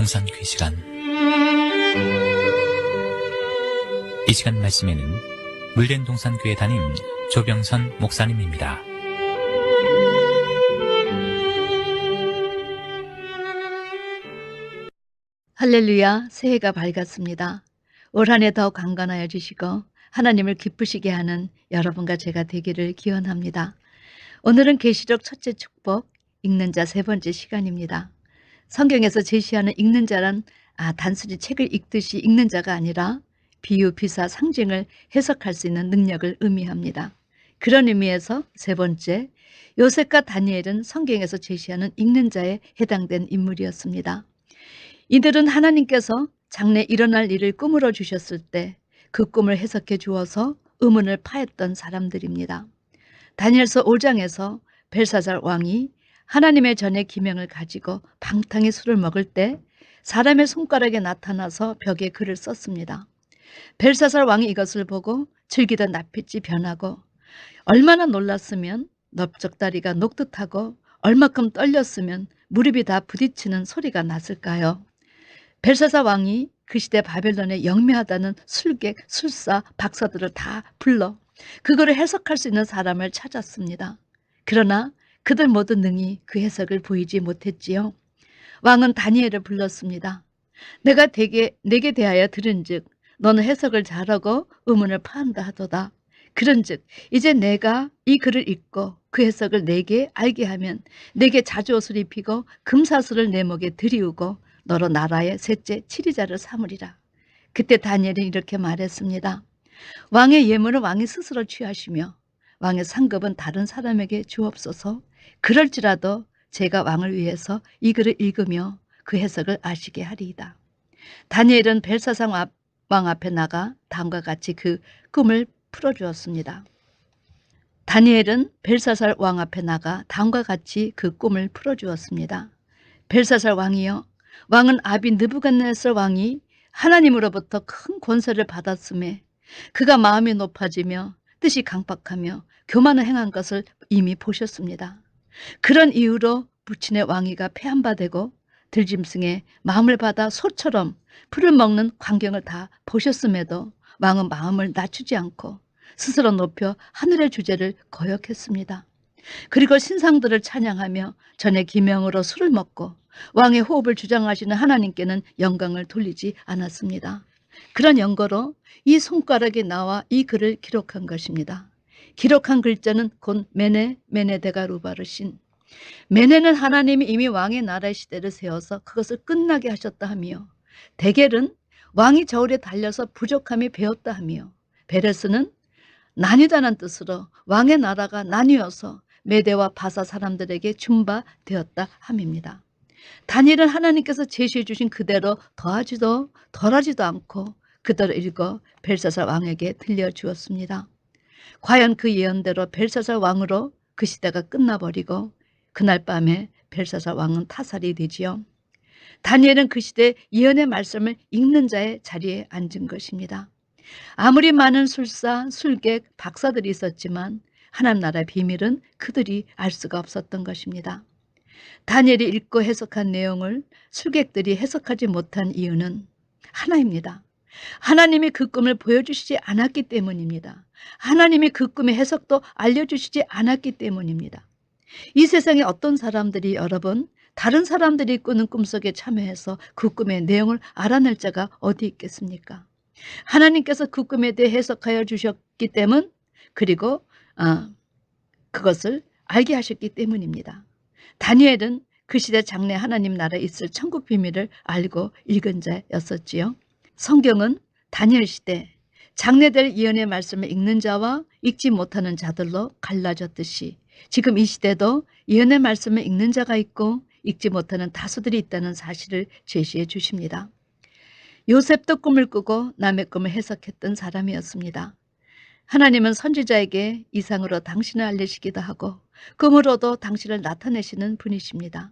동산귀 시간. 이 시간 말씀에는 물된 동산교회 담임 조병선 목사님입니다. 할렐루야, 새해가 밝았습니다. 올 한 해 더 강건하여 주시고 하나님을 기쁘시게 하는 여러분과 제가 되기를 기원합니다. 오늘은 계시록 첫째 축복, 읽는 자 세 번째 시간입니다. 성경에서 제시하는 읽는 자란 단순히 책을 읽듯이 읽는 자가 아니라 비유, 비사, 상징을 해석할 수 있는 능력을 의미합니다. 그런 의미에서 세 번째, 요셉과 다니엘은 성경에서 제시하는 읽는 자에 해당된 인물이었습니다. 이들은 하나님께서 장래 일어날 일을 꿈으로 주셨을 때 그 꿈을 해석해 주어서 의문을 파했던 사람들입니다. 다니엘서 5장에서 벨사살 왕이 하나님의 전에 기명을 가지고 방탕히 술을 먹을 때 사람의 손가락에 나타나서 벽에 글을 썼습니다. 벨사살 왕이 이것을 보고 즐기던 낯빛이 변하고 얼마나 놀랐으면 넓적다리가 녹듯하고 얼마큼 떨렸으면 무릎이 다 부딪히는 소리가 났을까요? 벨사살 왕이 그 시대 바벨론에 영매하다는 술객, 술사, 박사들을 다 불러 그거를 해석할 수 있는 사람을 찾았습니다. 그러나 그들 모두 능히 그 해석을 보이지 못했지요. 왕은 다니엘을 불렀습니다. 내가 내게 대하여 들은즉 너는 해석을 잘하고 의문을 파한다 하도다. 그런즉 이제 내가 이 글을 읽고 그 해석을 내게 알게 하면 내게 자주옷을 입히고 금사슬을 내 목에 들이우고 너로 나라의 셋째 치리자를 삼으리라. 그때 다니엘은 이렇게 말했습니다. 왕의 예물은 왕이 스스로 취하시며 왕의 상급은 다른 사람에게 주옵소서. 그럴지라도 제가 왕을 위해서 이 글을 읽으며 그 해석을 아시게 하리이다. 다니엘은 벨사살 왕 앞에 나가 다음과 같이 그 꿈을 풀어주었습니다. 다니엘은 벨사살 왕 앞에 나가 다음과 같이 그 꿈을 풀어주었습니다. 벨사살 왕이여, 왕은 아비 느부갓네살 왕이 하나님으로부터 큰 권세를 받았음에 그가 마음이 높아지며 뜻이 강박하며 교만을 행한 것을 이미 보셨습니다. 그런 이유로 부친의 왕위가 폐한바되고 들짐승의 마음을 받아 소처럼 풀을 먹는 광경을 다 보셨음에도 왕은 마음을 낮추지 않고 스스로 높여 하늘의 주제를 거역했습니다. 그리고 신상들을 찬양하며 전의 기명으로 술을 먹고 왕의 호흡을 주장하시는 하나님께는 영광을 돌리지 않았습니다. 그런 연고로 이 손가락에 나와 이 글을 기록한 것입니다. 기록한 글자는 곧 메네데가루바르신. 메네는 하나님이 이미 왕의 나라의 시대를 세워서 그것을 끝나게 하셨다 하며, 데겔은 왕이 저울에 달려서 부족함이 배었다 하며, 베레스는 나뉘다는 뜻으로 왕의 나라가 나뉘어서 메대와 바사 사람들에게 준바되었다 함입니다. 다니엘은 하나님께서 제시해 주신 그대로 더하지도 덜하지도 않고 그대로 읽어 벨사살 왕에게 들려주었습니다. 과연 그 예언대로 벨사살 왕으로 그 시대가 끝나버리고 그날 밤에 벨사살 왕은 타살이 되지요. 다니엘은 그 시대 예언의 말씀을 읽는 자의 자리에 앉은 것입니다. 아무리 많은 술사, 술객, 박사들이 있었지만 하나님 나라의 비밀은 그들이 알 수가 없었던 것입니다. 다니엘이 읽고 해석한 내용을 술객들이 해석하지 못한 이유는 하나입니다. 하나님이 그 꿈을 보여주시지 않았기 때문입니다. 하나님이 그 꿈의 해석도 알려주시지 않았기 때문입니다. 이 세상에 어떤 사람들이 여러분 다른 사람들이 꾸는 꿈속에 참여해서 그 꿈의 내용을 알아낼 자가 어디 있겠습니까? 하나님께서 그 꿈에 대해 해석하여 주셨기 때문, 그리고 그것을 알게 하셨기 때문입니다. 다니엘은 그 시대 장래 하나님 나라에 있을 천국 비밀을 알고 읽은 자였었지요. 성경은 다니엘 시대 장래될 예언의 말씀을 읽는 자와 읽지 못하는 자들로 갈라졌듯이 지금 이 시대도 예언의 말씀을 읽는 자가 있고 읽지 못하는 다수들이 있다는 사실을 제시해 주십니다. 요셉도 꿈을 꾸고 남의 꿈을 해석했던 사람이었습니다. 하나님은 선지자에게 이상으로 당신을 알리시기도 하고 꿈으로도 당신을 나타내시는 분이십니다.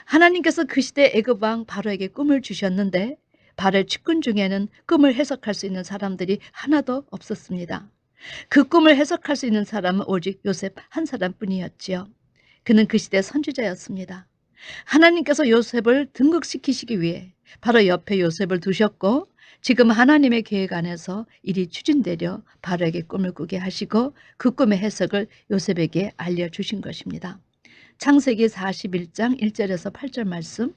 하나님께서 그 시대 애굽 왕 바로에게 꿈을 주셨는데 바로의 측근 중에는 꿈을 해석할 수 있는 사람들이 하나도 없었습니다. 그 꿈을 해석할 수 있는 사람은 오직 요셉 한 사람뿐이었지요. 그는 그 시대 선지자였습니다. 하나님께서 요셉을 등극시키시기 위해 바로 옆에 요셉을 두셨고 지금 하나님의 계획 안에서 일이 추진되려 바로에게 꿈을 꾸게 하시고 그 꿈의 해석을 요셉에게 알려주신 것입니다. 창세기 41장 1절에서 8절 말씀.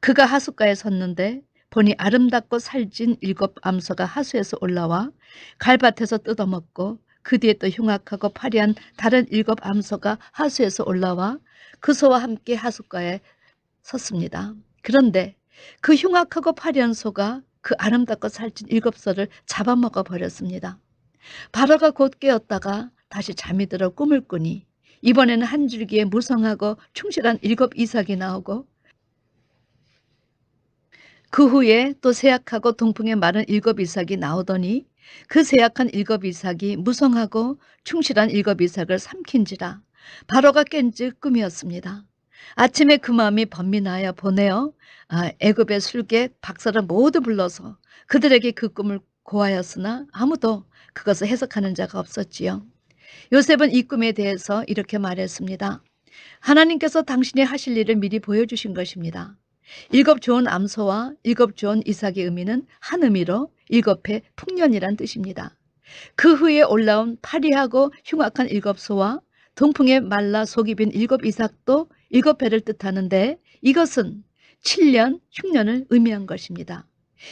그가 하숫가에 섰는데 보니 아름답고 살찐 7 암소가 하수에서 올라와 갈밭에서 뜯어먹고 그 뒤에 또 흉악하고 파리한 다른 7 암소가 하수에서 올라와 그 소와 함께 하숫가에 섰습니다. 그런데 그 흉악하고 파리한 소가 그 아름답고 살찐 7 소를 잡아먹어 버렸습니다. 바로가 곧 깨었다가 다시 잠이 들어 꿈을 꾸니 이번에는 한 줄기에 무성하고 충실한 7 이삭이 나오고 그 후에 또 세약하고 동풍에 마른 7 이삭이 나오더니 그 세약한 7 이삭이 무성하고 충실한 7 이삭을 삼킨지라. 바로가 깬즉 꿈이었습니다. 아침에 그 마음이 번민하여 보내어 애굽의 술객 박사를 모두 불러서 그들에게 그 꿈을 고하였으나 아무도 그것을 해석하는 자가 없었지요. 요셉은 이 꿈에 대해서 이렇게 말했습니다. 하나님께서 당신이 하실 일을 미리 보여주신 것입니다. 7 좋은 암소와 7 좋은 이삭의 의미는 한 의미로 7회 풍년이란 뜻입니다. 그 후에 올라온 파리하고 흉악한 7 소와 동풍에 말라 속이 빈 7 이삭도 7회를 뜻하는데 이것은 7년 흉년을 의미한 것입니다.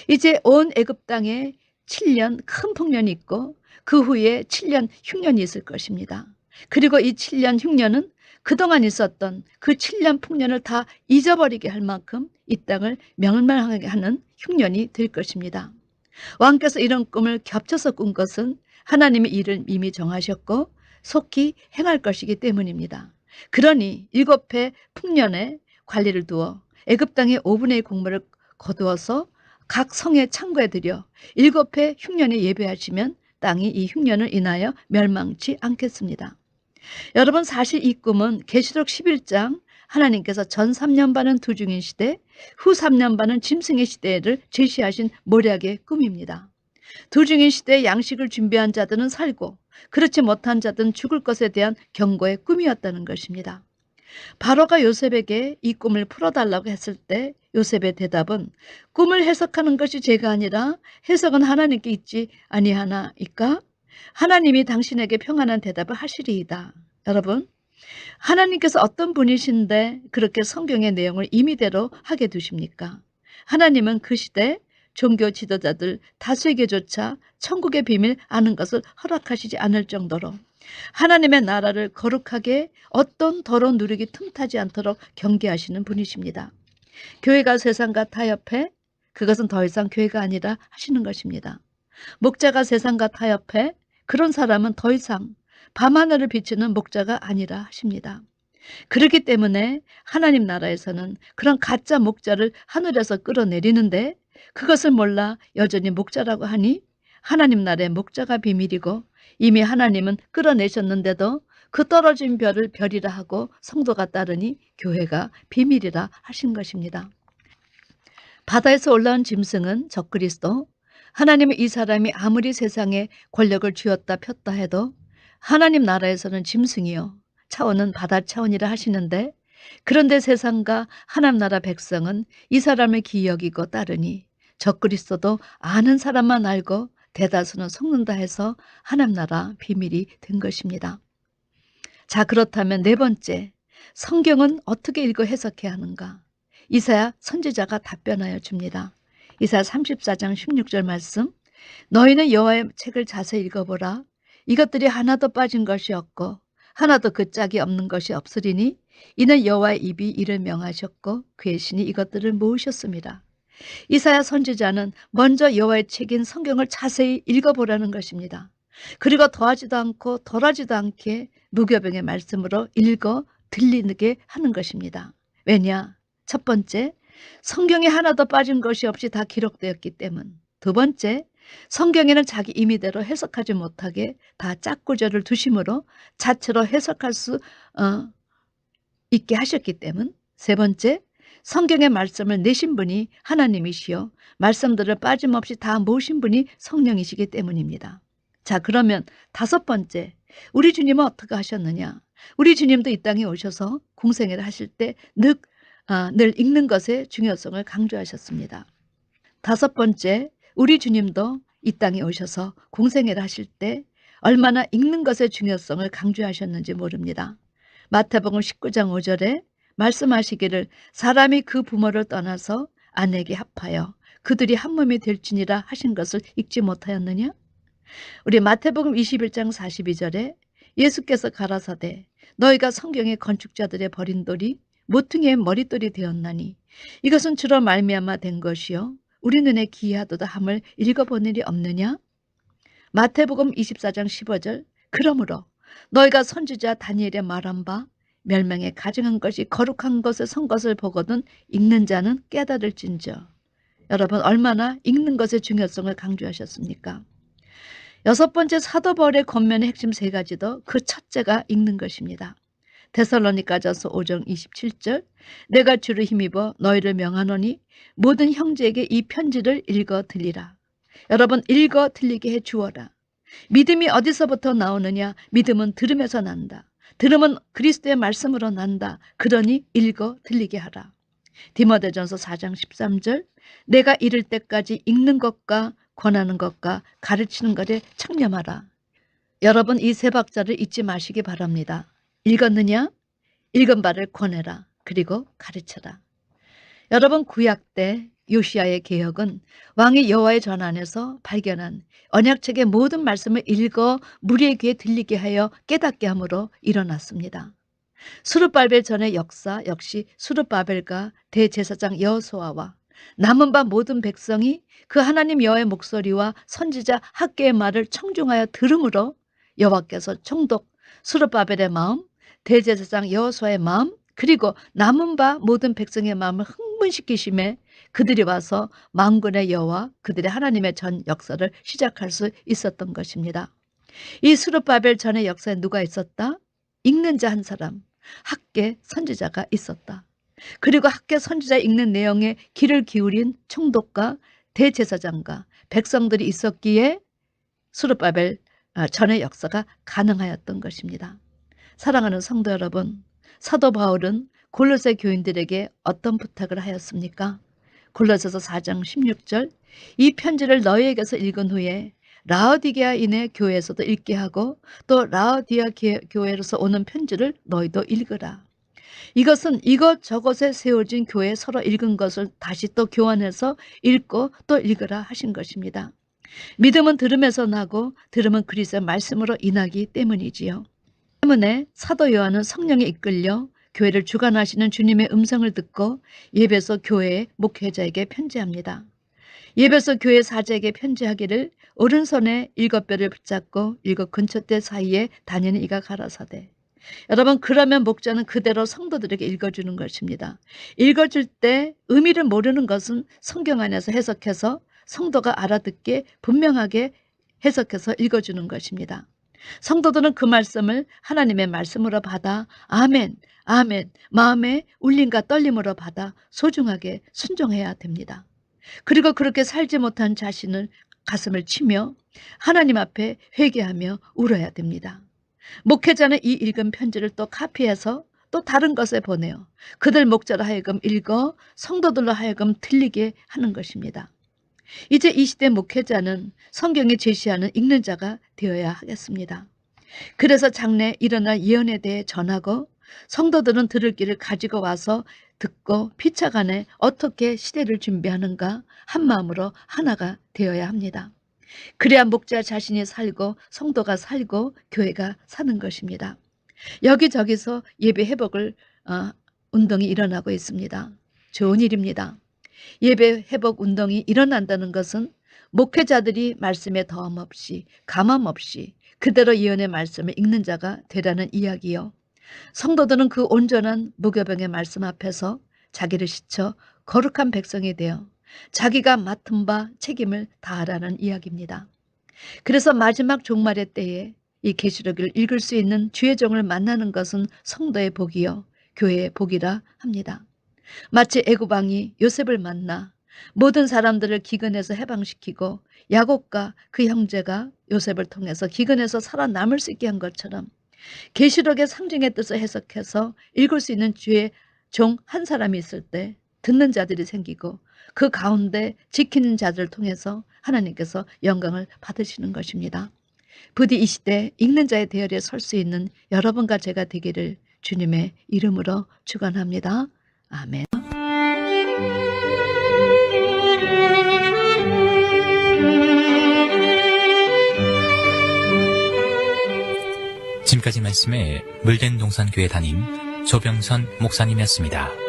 이제 온 애굽 땅에 7년 큰 풍년이 있고 그 후에 7년 흉년이 있을 것입니다. 그리고 이 7년 흉년은 그동안 있었던 그 7년 풍년을 다 잊어버리게 할 만큼 이 땅을 멸망하게 하는 흉년이 될 것입니다. 왕께서 이런 꿈을 겹쳐서 꾼 것은 하나님의 일을 이미 정하셨고 속히 행할 것이기 때문입니다. 그러니 7회 풍년의 관리를 두어 애굽 땅의 5분의 1 곡물을 거두어서 각 성의 창고에 들여 7회 흉년에 예배하시면 땅이 이 흉년을 인하여 멸망치 않겠습니다. 여러분, 사실 이 꿈은 계시록 11장 하나님께서 전 3년 반은 두중인 시대, 후 3년 반은 짐승의 시대를 제시하신 모략의 꿈입니다. 두중인 시대에 양식을 준비한 자들은 살고 그렇지 못한 자들은 죽을 것에 대한 경고의 꿈이었다는 것입니다. 바로가 요셉에게 이 꿈을 풀어달라고 했을 때 요셉의 대답은 꿈을 해석하는 것이 제가 아니라 해석은 하나님께 있지 아니하나이까? 하나님이 당신에게 평안한 대답을 하시리이다. 여러분, 하나님께서 어떤 분이신데 그렇게 성경의 내용을 임의대로 하게 두십니까? 하나님은 그 시대 종교 지도자들 다수에게조차 천국의 비밀 아는 것을 허락하시지 않을 정도로 하나님의 나라를 거룩하게 어떤 더러운 누룩이 틈타지 않도록 경계하시는 분이십니다. 교회가 세상과 타협해 그것은 더 이상 교회가 아니라 하시는 것입니다. 목자가 세상과 타협해 그런 사람은 더 이상 밤하늘을 비추는 목자가 아니라 하십니다. 그렇기 때문에 하나님 나라에서는 그런 가짜 목자를 하늘에서 끌어내리는데 그것을 몰라 여전히 목자라고 하니 하나님 나라의 목자가 비밀이고 이미 하나님은 끌어내셨는데도 그 떨어진 별을 별이라 하고 성도가 따르니 교회가 비밀이라 하신 것입니다. 바다에서 올라온 짐승은 적그리스도, 하나님은 이 사람이 아무리 세상에 권력을 쥐었다 폈다 해도 하나님 나라에서는 짐승이요 차원은 바다 차원이라 하시는데 그런데 세상과 하나님 나라 백성은 이 사람을 기여기고 따르니 적그리스도도 아는 사람만 알고 대다수는 속는다 해서 하나님 나라 비밀이 된 것입니다. 자, 그렇다면 네 번째, 성경은 어떻게 읽어 해석해야 하는가? 이사야 선지자가 답변하여 줍니다. 이사야 34장 16절 말씀. 너희는 여호와의 책을 자세히 읽어보라. 이것들이 하나도 빠진 것이 없고 하나도 그 짝이 없는 것이 없으리니 이는 여호와의 입이 이를 명하셨고 그의 신이 이것들을 모으셨습니다. 이사야 선지자는 먼저 여호와의 책인 성경을 자세히 읽어보라는 것입니다. 그리고 더하지도 않고 덜하지도 않게 무교병의 말씀으로 읽어 들리게 하는 것입니다. 왜냐? 첫 번째, 성경에 하나도 빠진 것이 없이 다 기록되었기 때문. 두 번째, 성경에는 자기 임의대로 해석하지 못하게 다 짝구절을 두심으로 자체로 해석할 수 있게 하셨기 때문. 세 번째, 성경의 말씀을 내신 분이 하나님이시요 말씀들을 빠짐없이 다 모으신 분이 성령이시기 때문입니다. 자, 그러면 다섯 번째, 우리 주님은 어떻게 하셨느냐? 우리 주님도 이 땅에 오셔서 공생애를 하실 때 늘 늘 읽는 것의 중요성을 강조하셨습니다. 다섯 번째, 우리 주님도 이 땅에 오셔서 공생애를 하실 때 얼마나 읽는 것의 중요성을 강조하셨는지 모릅니다. 마태복음 19장 5절에 말씀하시기를 사람이 그 부모를 떠나서 아내에게 합하여 그들이 한 몸이 될지니라 하신 것을 읽지 못하였느냐? 우리 마태복음 21장 42절에 예수께서 가라사대 너희가 성경의 건축자들의 버린 돌이 모퉁이의 머릿돌이 되었나니 이것은 주로 말미암아 된 것이요 우리 눈에 기이하도다 함을 읽어본 일이 없느냐? 마태복음 24장 15절 그러므로 너희가 선지자 다니엘의 말한 바 멸망에 가증한 것이 거룩한 것에 선 것을 보거든 읽는 자는 깨달을진저. 여러분 얼마나 읽는 것의 중요성을 강조하셨습니까? 여섯 번째 사도 바울의 권면의 핵심 세 가지도 그 첫째가 읽는 것입니다. 데살로니가전서 5장 27절 내가 주를 힘입어 너희를 명하노니 모든 형제에게 이 편지를 읽어 들리라. 여러분 읽어 들리게 해 주어라. 믿음이 어디서부터 나오느냐? 믿음은 들음에서 난다. 들음은 그리스도의 말씀으로 난다. 그러니 읽어 들리게 하라. 디모데전서 4장 13절 내가 이를 때까지 읽는 것과 권하는 것과 가르치는 것에 청렴하라. 여러분 이 세 박자를 잊지 마시기 바랍니다. 읽었느냐? 읽은 바를 권해라. 그리고 가르쳐라. 여러분 구약 때 요시야의 개혁은 왕이 여호와의 전 안에서 발견한 언약책의 모든 말씀을 읽어 무리의 귀에 들리게 하여 깨닫게 함으로 일어났습니다. 수르바벨 전의 역사 역시 수르바벨과 대제사장 여호수아와 남은 바 모든 백성이 그 하나님 여호와의 목소리와 선지자 학개의 말을 청중하여 들음으로 여호와께서 총독 수르바벨의 마음, 대제사장 여호수아의 마음, 그리고 남은 바 모든 백성의 마음을 흥분시키심에 그들이 와서 만군의 여호와 그들의 하나님의 전 역사를 시작할 수 있었던 것입니다. 이 수르바벨 전의 역사에 누가 있었다? 읽는 자 한 사람, 학개 선지자가 있었다. 그리고 학개 선지자 읽는 내용에 귀를 기울인 총독과 대제사장과 백성들이 있었기에 수르바벨 전의 역사가 가능하였던 것입니다. 사랑하는 성도 여러분, 사도 바울은 골로새 교인들에게 어떤 부탁을 하였습니까? 골로새서 4장 16절 이 편지를 너희에게서 읽은 후에 라오디게아인의 교회에서도 읽게 하고 또 라오디아 교회로서 오는 편지를 너희도 읽으라. 이것은 이것저것에 세워진 교회에 서로 읽은 것을 다시 또 교환해서 읽고 또 읽으라 하신 것입니다. 믿음은 들음에서 나고 들음은 그리스도의 말씀으로 인하기 때문이지요. 때문에 사도 요한은 성령에 이끌려 교회를 주관하시는 주님의 음성을 듣고 예배소 교회의 목회자에게 편지합니다. 예배소 교회 사제에게 편지하기를 오른손에 일곱 뼈를 붙잡고 일곱 근처대 사이에 다니는 이가 가라사대. 여러분 그러면 목자는 그대로 성도들에게 읽어주는 것입니다. 읽어줄 때 의미를 모르는 것은 성경 안에서 해석해서 성도가 알아듣게 분명하게 해석해서 읽어주는 것입니다. 성도들은 그 말씀을 하나님의 말씀으로 받아 아멘, 아멘 마음에 울림과 떨림으로 받아 소중하게 순종해야 됩니다. 그리고 그렇게 살지 못한 자신을 가슴을 치며 하나님 앞에 회개하며 울어야 됩니다. 목회자는 이 읽은 편지를 또 카피해서 또 다른 것에 보내요. 그들 목자로 하여금 읽어 성도들로 하여금 들리게 하는 것입니다. 이제 이 시대 목회자는 성경이 제시하는 읽는 자가 되어야 하겠습니다. 그래서 장래 일어날 예언에 대해 전하고 성도들은 들을 길을 가지고 와서 듣고 피차간에 어떻게 시대를 준비하는가 한마음으로 하나가 되어야 합니다. 그래야 목자 자신이 살고 성도가 살고 교회가 사는 것입니다. 여기저기서 예배 회복을 운동이 일어나고 있습니다. 좋은 일입니다. 예배 회복 운동이 일어난다는 것은 목회자들이 말씀에 더함 없이 감함 없이 그대로 예언의 말씀을 읽는 자가 되라는 이야기요. 성도들은 그 온전한 무교병의 말씀 앞에서 자기를 씻어 거룩한 백성이 되어 자기가 맡은 바 책임을 다하라는 이야기입니다. 그래서 마지막 종말의 때에 이 계시록을 읽을 수 있는 주의 종을 만나는 것은 성도의 복이요 교회의 복이라 합니다. 마치 애굽 왕이 요셉을 만나 모든 사람들을 기근에서 해방시키고 야곱과 그 형제가 요셉을 통해서 기근에서 살아남을 수 있게 한 것처럼 계시록의 상징의 뜻을 해석해서 읽을 수 있는 주의 종 한 사람이 있을 때 듣는 자들이 생기고 그 가운데 지키는 자들을 통해서 하나님께서 영광을 받으시는 것입니다. 부디 이 시대 읽는 자의 대열에 설 수 있는 여러분과 제가 되기를 주님의 이름으로 축원합니다. 아멘. 지금까지 말씀에 물된 동산교회 담임 조병선 목사님이었습니다.